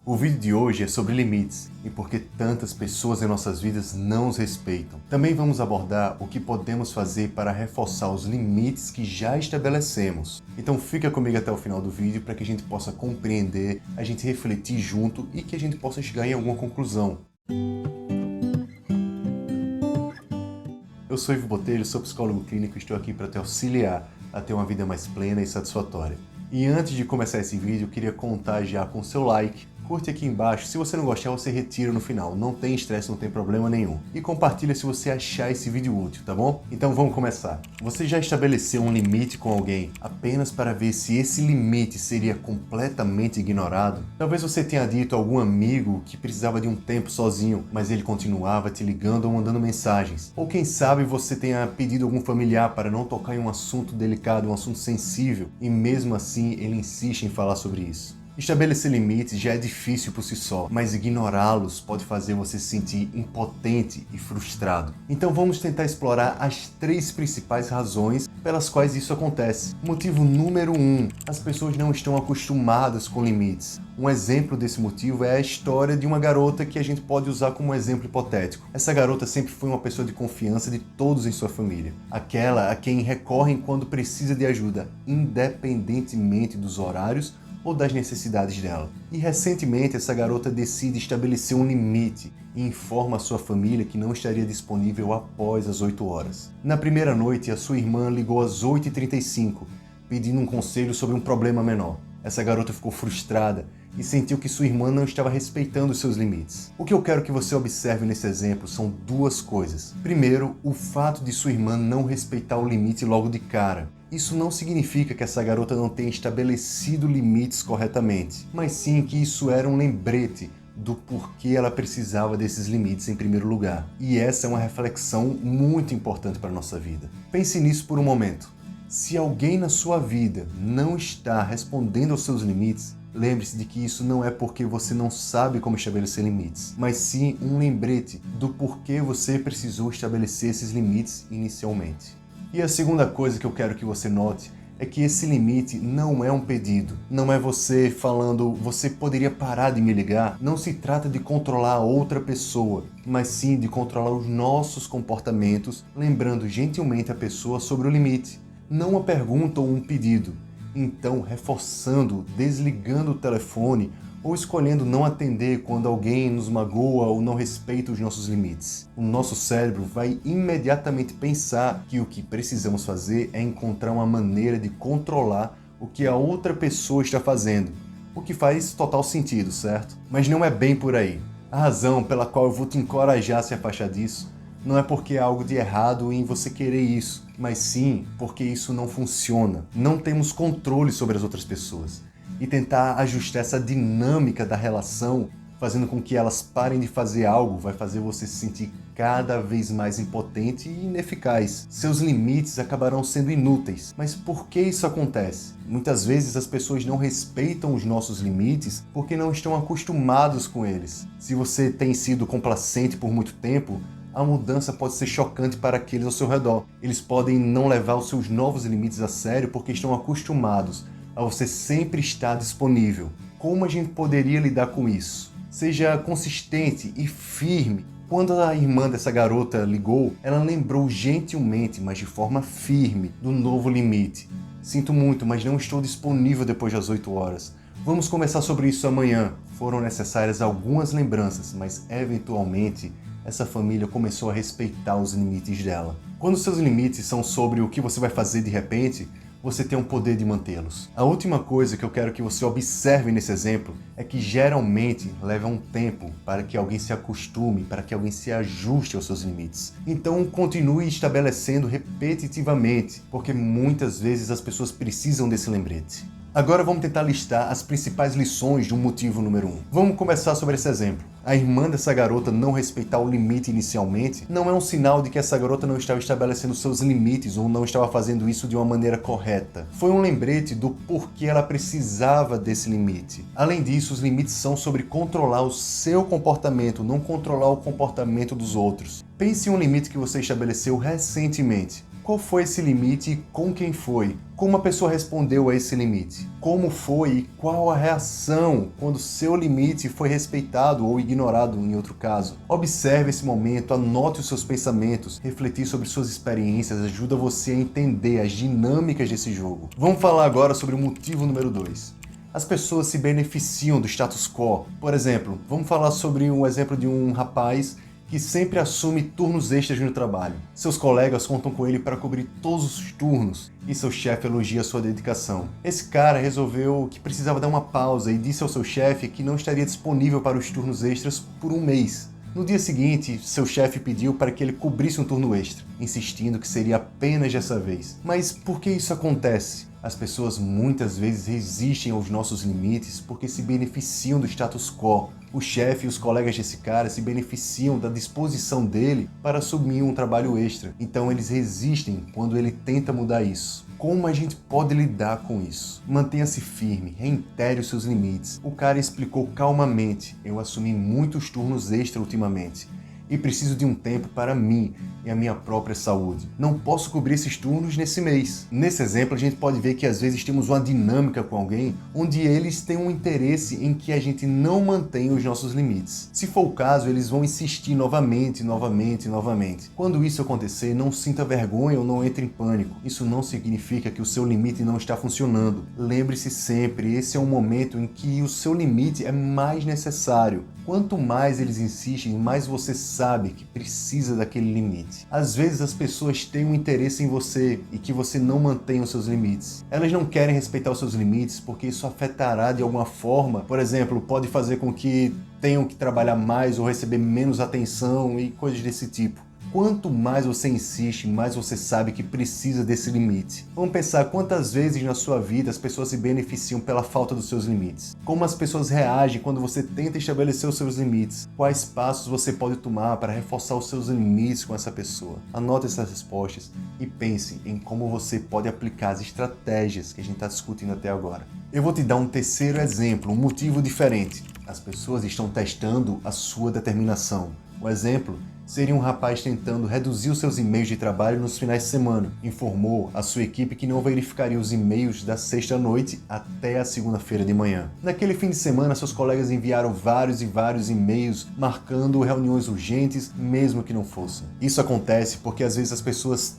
O vídeo de hoje é sobre limites e por que tantas pessoas em nossas vidas não os respeitam. Também vamos abordar o que podemos fazer para reforçar os limites que já estabelecemos. Então fica comigo até o final do vídeo para que a gente possa compreender, a gente refletir junto e que a gente possa chegar em alguma conclusão. Eu sou Ivo Botelho, sou psicólogo clínico e estou aqui para te auxiliar a ter uma vida mais plena e satisfatória. E antes de começar esse vídeo, eu queria contar já com seu like. Curte aqui embaixo, se você não gostar você retira no final, não tem estresse, não tem problema nenhum. E compartilha se você achar esse vídeo útil, tá bom? Então vamos começar. Você já estabeleceu um limite com alguém apenas para ver se esse limite seria completamente ignorado? Talvez você tenha dito a algum amigo que precisava de um tempo sozinho, mas ele continuava te ligando ou mandando mensagens. Ou quem sabe você tenha pedido a algum familiar para não tocar em um assunto delicado, um assunto sensível, e mesmo assim ele insiste em falar sobre isso. Estabelecer limites já é difícil por si só, mas ignorá-los pode fazer você se sentir impotente e frustrado. Então vamos tentar explorar as 3 principais razões pelas quais isso acontece. Motivo número 1, as pessoas não estão acostumadas com limites. Um exemplo desse motivo é a história de uma garota que a gente pode usar como exemplo hipotético. Essa garota sempre foi uma pessoa de confiança de todos em sua família. Aquela a quem recorrem quando precisa de ajuda, independentemente dos horários ou das necessidades dela. E recentemente essa garota decide estabelecer um limite e informa a sua família que não estaria disponível após as 8 horas. Na primeira noite, a sua irmã ligou às 8h35, pedindo um conselho sobre um problema menor. Essa garota ficou frustrada e sentiu que sua irmã não estava respeitando os seus limites. O que eu quero que você observe nesse exemplo são 2 coisas. Primeiro, o fato de sua irmã não respeitar o limite logo de cara. Isso não significa que essa garota não tenha estabelecido limites corretamente, mas sim que isso era um lembrete do porquê ela precisava desses limites em primeiro lugar. E essa é uma reflexão muito importante para a nossa vida. Pense nisso por um momento. Se alguém na sua vida não está respondendo aos seus limites, lembre-se de que isso não é porque você não sabe como estabelecer limites, mas sim um lembrete do porquê você precisou estabelecer esses limites inicialmente. E a segunda coisa que eu quero que você note é que esse limite não é um pedido. Não é você falando, você poderia parar de me ligar. Não se trata de controlar a outra pessoa, mas sim de controlar os nossos comportamentos, lembrando gentilmente a pessoa sobre o limite. Não uma pergunta ou um pedido. Então, reforçando, desligando o telefone ou escolhendo não atender quando alguém nos magoa ou não respeita os nossos limites. O nosso cérebro vai imediatamente pensar que o que precisamos fazer é encontrar uma maneira de controlar o que a outra pessoa está fazendo, o que faz total sentido, certo? Mas não é bem por aí. A razão pela qual eu vou te encorajar a se afastar disso não é porque há algo de errado em você querer isso, mas sim porque isso não funciona. Não temos controle sobre as outras pessoas. E tentar ajustar essa dinâmica da relação, fazendo com que elas parem de fazer algo, vai fazer você se sentir cada vez mais impotente e ineficaz. Seus limites acabarão sendo inúteis. Mas por que isso acontece? Muitas vezes as pessoas não respeitam os nossos limites porque não estão acostumados com eles. Se você tem sido complacente por muito tempo, a mudança pode ser chocante para aqueles ao seu redor. Eles podem não levar os seus novos limites a sério porque estão acostumados a você sempre estar disponível. Como a gente poderia lidar com isso? Seja consistente e firme. Quando a irmã dessa garota ligou, ela lembrou gentilmente, mas de forma firme, do novo limite. Sinto muito, mas não estou disponível depois das 8 horas. Vamos conversar sobre isso amanhã. Foram necessárias algumas lembranças, mas eventualmente essa família começou a respeitar os limites dela. Quando seus limites são sobre o que você vai fazer de repente, você tem o poder de mantê-los. A última coisa que eu quero que você observe nesse exemplo é que geralmente leva um tempo para que alguém se acostume, para que alguém se ajuste aos seus limites. Então continue estabelecendo repetitivamente, porque muitas vezes as pessoas precisam desse lembrete. Agora vamos tentar listar as principais lições do motivo número 1. Vamos começar sobre esse exemplo. A irmã dessa garota não respeitar o limite inicialmente não é um sinal de que essa garota não estava estabelecendo seus limites ou não estava fazendo isso de uma maneira correta. Foi um lembrete do porquê ela precisava desse limite. Além disso, os limites são sobre controlar o seu comportamento, não controlar o comportamento dos outros. Pense em um limite que você estabeleceu recentemente. Qual foi esse limite e com quem foi? Como a pessoa respondeu a esse limite? Como foi e qual a reação quando seu limite foi respeitado ou ignorado em outro caso? Observe esse momento, anote os seus pensamentos, refletir sobre suas experiências ajuda você a entender as dinâmicas desse jogo. Vamos falar agora sobre o motivo número 2. As pessoas se beneficiam do status quo. Por exemplo, vamos falar sobre um exemplo de um rapaz que sempre assume turnos extras no trabalho. Seus colegas contam com ele para cobrir todos os turnos e seu chefe elogia sua dedicação. Esse cara resolveu que precisava dar uma pausa e disse ao seu chefe que não estaria disponível para os turnos extras por um mês. No dia seguinte, seu chefe pediu para que ele cobrisse um turno extra, insistindo que seria apenas dessa vez. Mas por que isso acontece? As pessoas muitas vezes resistem aos nossos limites porque se beneficiam do status quo. O chefe e os colegas desse cara se beneficiam da disposição dele para assumir um trabalho extra. Então eles resistem quando ele tenta mudar isso. Como a gente pode lidar com isso? Mantenha-se firme, reitere os seus limites. O cara explicou calmamente: eu assumi muitos turnos extra ultimamente e preciso de um tempo para mim e a minha própria saúde. Não posso cobrir esses turnos nesse mês. Nesse exemplo, a gente pode ver que às vezes temos uma dinâmica com alguém onde eles têm um interesse em que a gente não mantenha os nossos limites. Se for o caso, eles vão insistir novamente. Quando isso acontecer, não sinta vergonha ou não entre em pânico. Isso não significa que o seu limite não está funcionando. Lembre-se sempre, esse é um momento em que o seu limite é mais necessário. Quanto mais eles insistem, mais você sabe que precisa daquele limite. Às vezes as pessoas têm um interesse em você e que você não mantenha os seus limites. Elas não querem respeitar os seus limites porque isso afetará de alguma forma. Por exemplo, pode fazer com que tenham que trabalhar mais ou receber menos atenção e coisas desse tipo. Quanto mais você insiste, mais você sabe que precisa desse limite. Vamos pensar quantas vezes na sua vida as pessoas se beneficiam pela falta dos seus limites. Como as pessoas reagem quando você tenta estabelecer os seus limites. Quais passos você pode tomar para reforçar os seus limites com essa pessoa. Anote essas respostas e pense em como você pode aplicar as estratégias que a gente está discutindo até agora. Eu vou te dar um terceiro exemplo, um motivo diferente. As pessoas estão testando a sua determinação. O exemplo seria um rapaz tentando reduzir os seus e-mails de trabalho nos finais de semana. Informou à sua equipe que não verificaria os e-mails da sexta-noite até a segunda-feira de manhã. Naquele fim de semana, seus colegas enviaram vários e-mails marcando reuniões urgentes, mesmo que não fossem. Isso acontece porque às vezes as pessoas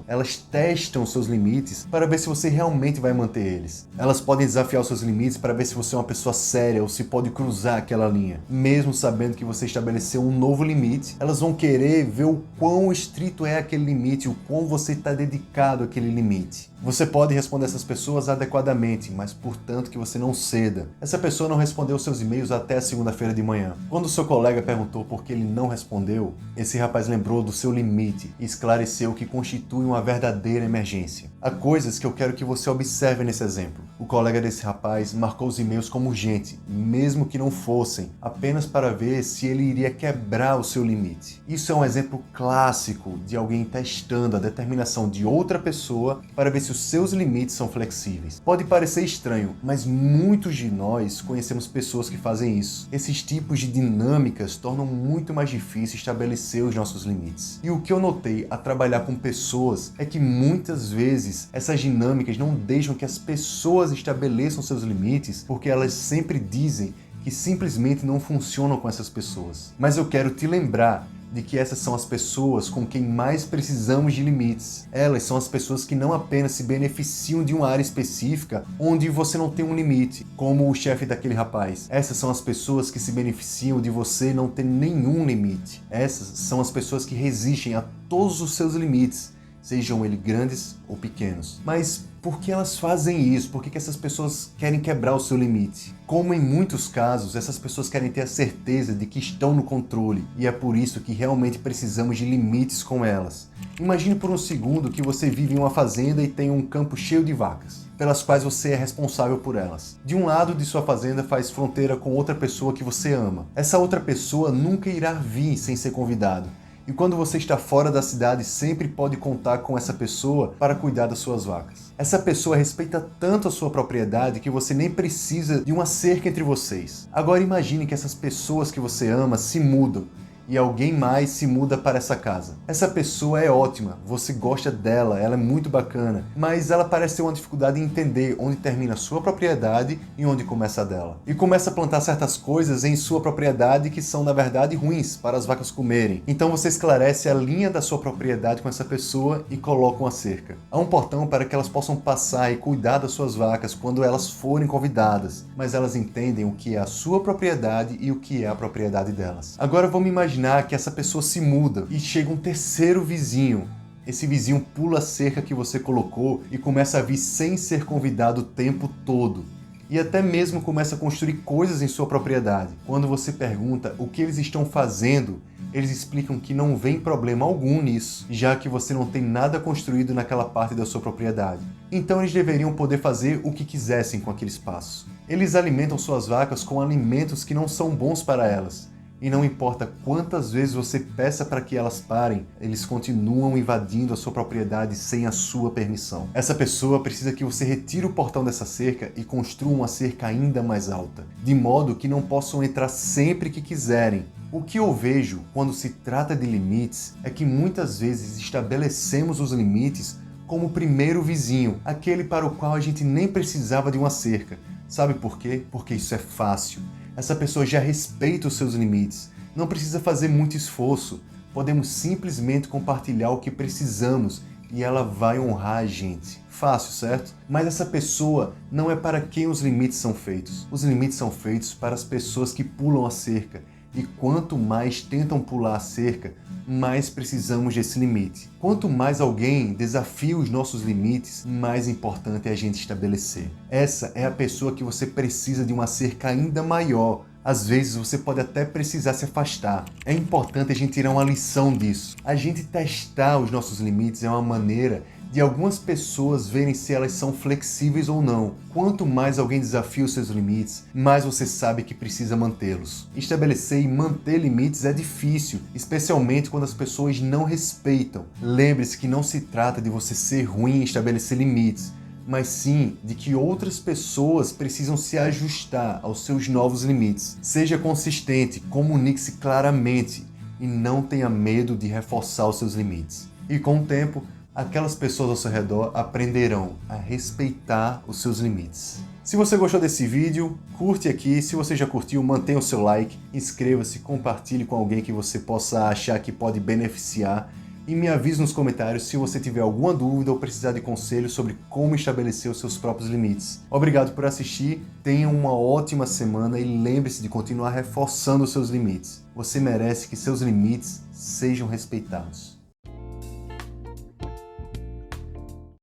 elas testam seus limites para ver se você realmente vai manter eles. Elas podem desafiar os seus limites para ver se você é uma pessoa séria ou se pode cruzar aquela linha. Mesmo sabendo que você estabeleceu um novo limite, elas vão querer ver o quão estrito é aquele limite, o quão você está dedicado àquele limite. Você pode responder essas pessoas adequadamente, mas portanto que você não ceda. Essa pessoa não respondeu seus e-mails até a segunda-feira de manhã. Quando seu colega perguntou por que ele não respondeu, esse rapaz lembrou do seu limite e esclareceu o que constitui uma verdadeira emergência. Há coisas que eu quero que você observe nesse exemplo. O colega desse rapaz marcou os e-mails como urgente, mesmo que não fossem, apenas para ver se ele iria quebrar o seu limite. Isso é um exemplo clássico de alguém testando a determinação de outra pessoa para ver se os seus limites são flexíveis. Pode parecer estranho, mas muitos de nós conhecemos pessoas que fazem isso. Esses tipos de dinâmicas tornam muito mais difícil estabelecer os nossos limites. E o que eu notei a trabalhar com pessoas é que muitas vezes essas dinâmicas não deixam que as pessoas estabeleçam seus limites porque elas sempre dizem que simplesmente não funcionam com essas pessoas. Mas eu quero te lembrar de que essas são as pessoas com quem mais precisamos de limites. Elas são as pessoas que não apenas se beneficiam de uma área específica onde você não tem um limite, como o chefe daquele rapaz. Essas são as pessoas que se beneficiam de você não ter nenhum limite. Essas são as pessoas que resistem a todos os seus limites, sejam eles grandes ou pequenos. Mas por que elas fazem isso? Por que essas pessoas querem quebrar o seu limite? Como em muitos casos, essas pessoas querem ter a certeza de que estão no controle, e é por isso que realmente precisamos de limites com elas. Imagine por um segundo que você vive em uma fazenda e tem um campo cheio de vacas, pelas quais você é responsável por elas. De um lado de sua fazenda faz fronteira com outra pessoa que você ama. Essa outra pessoa nunca irá vir sem ser convidado. E quando você está fora da cidade, sempre pode contar com essa pessoa para cuidar das suas vacas. Essa pessoa respeita tanto a sua propriedade que você nem precisa de uma cerca entre vocês. Agora imagine que essas pessoas que você ama se mudam e alguém mais se muda para essa casa. Essa pessoa é ótima, você gosta dela, ela é muito bacana, mas ela parece ter uma dificuldade em entender onde termina a sua propriedade e onde começa a dela. E começa a plantar certas coisas em sua propriedade que são, na verdade, ruins para as vacas comerem. Então você esclarece a linha da sua propriedade com essa pessoa e coloca uma cerca. Há um portão para que elas possam passar e cuidar das suas vacas quando elas forem convidadas, mas elas entendem o que é a sua propriedade e o que é a propriedade delas. Agora vamos imaginar que essa pessoa se muda e chega um terceiro vizinho. Esse vizinho pula a cerca que você colocou e começa a vir sem ser convidado o tempo todo. E até mesmo começa a construir coisas em sua propriedade. Quando você pergunta o que eles estão fazendo, eles explicam que não vem problema algum nisso, já que você não tem nada construído naquela parte da sua propriedade. Então eles deveriam poder fazer o que quisessem com aquele espaço. Eles alimentam suas vacas com alimentos que não são bons para elas. E não importa quantas vezes você peça para que elas parem, eles continuam invadindo a sua propriedade sem a sua permissão. Essa pessoa precisa que você retire o portão dessa cerca e construa uma cerca ainda mais alta, de modo que não possam entrar sempre que quiserem. O que eu vejo quando se trata de limites é que muitas vezes estabelecemos os limites como o primeiro vizinho, aquele para o qual a gente nem precisava de uma cerca. Sabe por quê? Porque isso é fácil. Essa pessoa já respeita os seus limites. Não precisa fazer muito esforço. Podemos simplesmente compartilhar o que precisamos e ela vai honrar a gente. Fácil, certo? Mas essa pessoa não é para quem os limites são feitos. Os limites são feitos para as pessoas que pulam a cerca. E quanto mais tentam pular a cerca, mais precisamos desse limite. Quanto mais alguém desafia os nossos limites, mais importante é a gente estabelecer. Essa é a pessoa que você precisa de uma cerca ainda maior. Às vezes você pode até precisar se afastar. É importante a gente tirar uma lição disso. A gente testar os nossos limites é uma maneira de algumas pessoas verem se elas são flexíveis ou não. Quanto mais alguém desafia os seus limites, mais você sabe que precisa mantê-los. Estabelecer e manter limites é difícil, especialmente quando as pessoas não respeitam. Lembre-se que não se trata de você ser ruim em estabelecer limites, mas sim de que outras pessoas precisam se ajustar aos seus novos limites. Seja consistente, comunique-se claramente e não tenha medo de reforçar os seus limites. E com o tempo, aquelas pessoas ao seu redor aprenderão a respeitar os seus limites. Se você gostou desse vídeo, curte aqui. Se você já curtiu, mantenha o seu like, inscreva-se, compartilhe com alguém que você possa achar que pode beneficiar e me avise nos comentários se você tiver alguma dúvida ou precisar de conselhos sobre como estabelecer os seus próprios limites. Obrigado por assistir, tenha uma ótima semana e lembre-se de continuar reforçando os seus limites. Você merece que seus limites sejam respeitados.